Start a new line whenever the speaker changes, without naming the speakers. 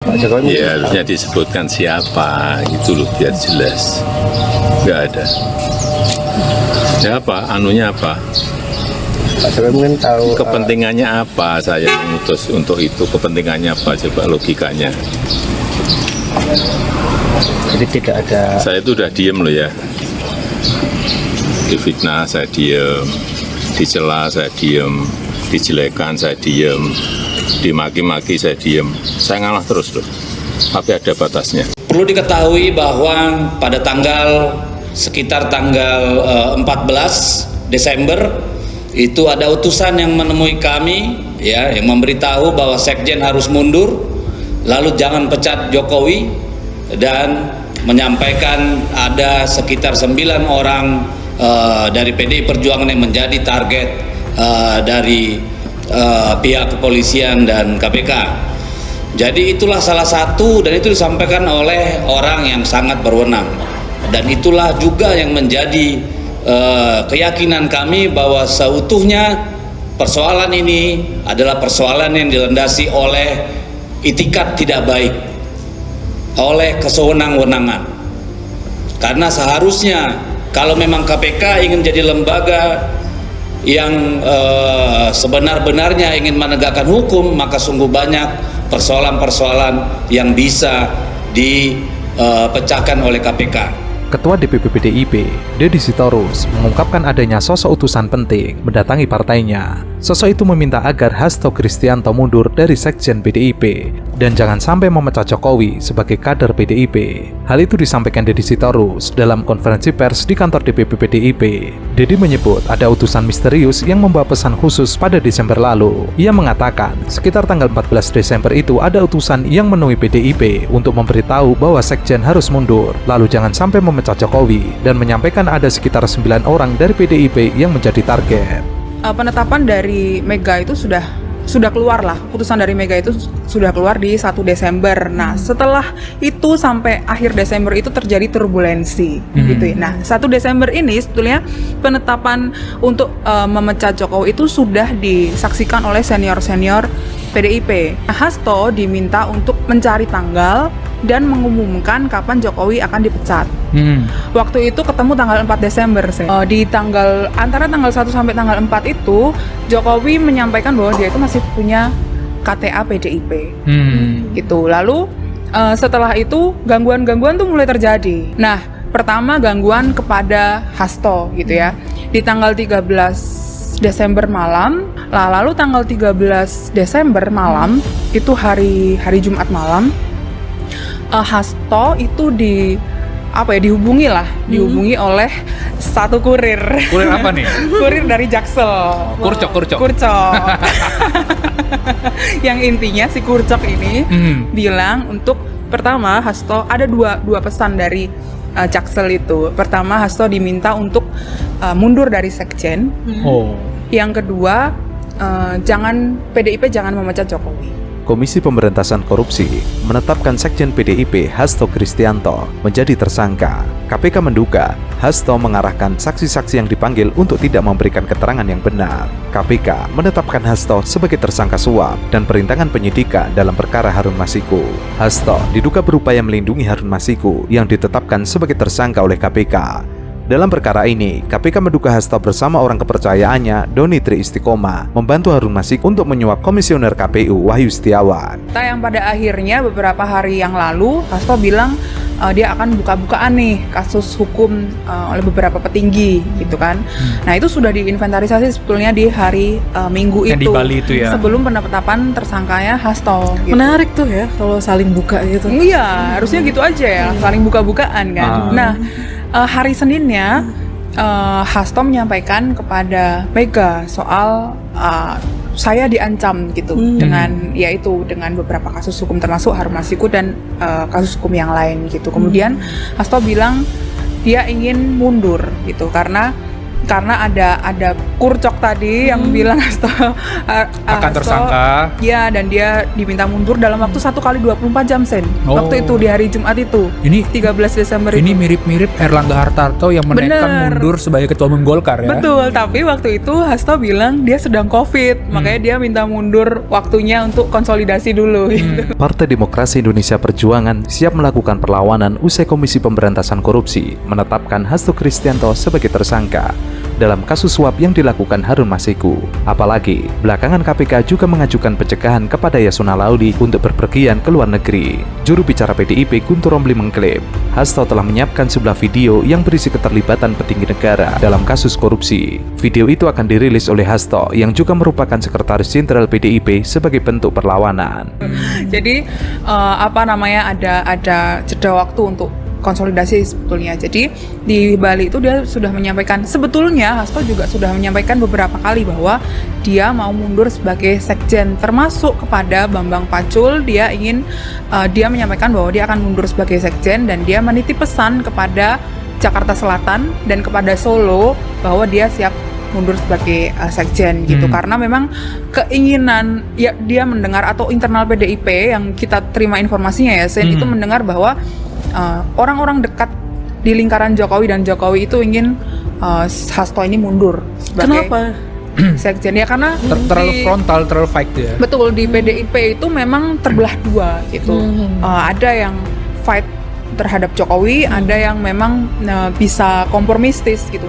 Pak Jokowi?
Ya harusnya disebutkan siapa gitu loh biar jelas. Nggak ada. Ya apa? Anunya apa?
Pak Jokowi mungkin tahu
Kepentingannya apa saya mengutus untuk itu? Kepentingannya apa? Coba logikanya.
jadi tidak ada.
Saya itu udah diem loh ya. Difitnah saya diem, dicela saya diem, dijelekan saya diem, dimaki-maki saya diem. Saya ngalah terus loh. Tapi ada batasnya.
Perlu diketahui bahwa pada sekitar tanggal 14 Desember itu ada utusan yang menemui kami ya, yang memberitahu bahwa Sekjen harus mundur, lalu jangan pecat Jokowi, dan menyampaikan ada sekitar 9 orang dari PDI Perjuangan yang menjadi target dari pihak kepolisian dan KPK. Jadi itulah salah satu, dan itu disampaikan oleh orang yang sangat berwenang, dan itulah juga yang menjadi keyakinan kami bahwa seutuhnya persoalan ini adalah persoalan yang dilandasi oleh itikat tidak baik, oleh kesewenang-wenangan. Karena seharusnya kalau memang KPK ingin jadi lembaga yang sebenar-benarnya ingin menegakkan hukum, maka sungguh banyak persoalan-persoalan yang bisa dipecahkan oleh KPK.
Ketua DPP PDIP, Deddy Sitorus, mengungkapkan adanya sosok utusan penting mendatangi partainya. Sosok itu meminta agar Hasto Kristianto mundur dari Sekjen PDIP dan jangan sampai memecah Jokowi sebagai kader PDIP. Hal itu disampaikan Deddy Sitorus dalam konferensi pers di kantor DPP PDIP. Deddy menyebut ada utusan misterius yang membawa pesan khusus pada Desember lalu. Ia mengatakan sekitar tanggal 14 Desember itu ada utusan yang menemui PDIP untuk memberitahu bahwa Sekjen harus mundur, lalu jangan sampai memecah Jokowi, dan menyampaikan ada sekitar 9 orang dari PDIP yang menjadi target.
Penetapan dari Mega itu sudah keluar lah, putusan dari Mega itu sudah keluar di 1 Desember. Nah, setelah itu sampai akhir Desember itu terjadi turbulensi gitu ya. Nah, 1 Desember ini sebetulnya penetapan untuk memecah Jokowi itu sudah disaksikan oleh senior-senior PDIP. Nah, Hasto diminta untuk mencari tanggal dan mengumumkan kapan Jokowi akan dipecat. Waktu itu ketemu tanggal 4 Desember sih. Di antara tanggal 1 sampai tanggal 4 itu Jokowi menyampaikan bahwa dia itu masih punya KTA PDIP. Gitu. Lalu setelah itu gangguan-gangguan tuh mulai terjadi. Nah, pertama gangguan kepada Hasto gitu ya. Di tanggal 13 Desember malam, lalu tanggal 13 Desember malam itu hari Jumat malam, Hasto itu dihubungi oleh satu kurir.
Kurir apa nih?
Kurir dari Jaksel.
Kurcok.
Yang intinya si Kurcok ini bilang untuk pertama Hasto ada dua pesan dari Jaksel itu. Pertama, Hasto diminta untuk mundur dari Sekjen. Yang kedua, PDIP jangan memecat Jokowi.
Komisi Pemberantasan Korupsi menetapkan Sekjen PDIP Hasto Kristianto menjadi tersangka. KPK menduga Hasto mengarahkan saksi-saksi yang dipanggil untuk tidak memberikan keterangan yang benar. KPK menetapkan Hasto sebagai tersangka suap dan perintangan penyidikan dalam perkara Harun Masiku. Hasto diduga berupaya melindungi Harun Masiku yang ditetapkan sebagai tersangka oleh KPK. Dalam perkara ini, KPK menduga Hasto bersama orang kepercayaannya, Doni Tri Istiqomah, membantu Harun Masiku untuk menyuap Komisioner KPU Wahyu Setiawan.
Yang pada akhirnya beberapa hari yang lalu, Hasto bilang dia akan buka-bukaan nih kasus hukum oleh beberapa petinggi gitu kan. Nah, itu sudah diinventarisasi sebetulnya di hari Minggu
yang
itu.
Di Bali itu ya.
Sebelum penetapan tersangkanya Hasto. Gitu.
Menarik tuh ya kalau saling buka gitu.
Iya, harusnya gitu aja ya, saling buka-bukaan kan. Nah, hari Seninnya Hasto menyampaikan kepada Mega soal saya diancam gitu dengan beberapa kasus hukum termasuk Harun Masiku dan kasus hukum yang lain gitu. Kemudian Hasto bilang dia ingin mundur gitu karena karena ada kurcok tadi yang bilang Hasto
Akan tersangka.
ya, dan dia diminta mundur dalam waktu 1 kali 24 jam Sen.
Oh.
Waktu itu di hari Jumat itu
Ini
13 Desember
ini
itu.
mirip-mirip Erlangga Hartarto yang menaikkan
Bener.
mundur sebagai ketua umum Golkar ya.
Betul, tapi waktu itu Hasto bilang dia sedang COVID, makanya dia minta mundur waktunya untuk konsolidasi dulu gitu.
Partai Demokrasi Indonesia Perjuangan siap melakukan perlawanan usai Komisi Pemberantasan Korupsi menetapkan Hasto Kristianto sebagai tersangka dalam kasus suap yang dilakukan Harun Masiku. Apalagi, belakangan KPK juga mengajukan pencegahan kepada Yasona Lauli untuk berpergian ke luar negeri. Juru bicara PDIP Guntur Romli mengklaim, Hasto telah menyiapkan sebuah video yang berisi keterlibatan petinggi negara dalam kasus korupsi. Video itu akan dirilis oleh Hasto yang juga merupakan Sekretaris Jenderal PDIP sebagai bentuk perlawanan.
Jadi ada jeda waktu untuk konsolidasi sebetulnya. Jadi di Bali itu dia sudah menyampaikan, sebetulnya Hasto juga sudah menyampaikan beberapa kali bahwa dia mau mundur sebagai sekjen, termasuk kepada Bambang Pacul. Dia menyampaikan bahwa dia akan mundur sebagai sekjen dan dia menitip pesan kepada Jakarta Selatan dan kepada Solo bahwa dia siap mundur sebagai sekjen gitu, karena memang keinginan ya dia mendengar, atau internal PDIP yang kita terima informasinya ya Sen, itu mendengar bahwa orang-orang dekat di lingkaran Jokowi dan Jokowi itu ingin Hasto ini mundur sebagai
Kenapa?
sekjen ya, karena
Terlalu frontal, terlalu fight ya.
betul, di PDIP itu memang terbelah dua gitu. Ada yang fight terhadap Jokowi, ada yang memang bisa kompromistis gitu.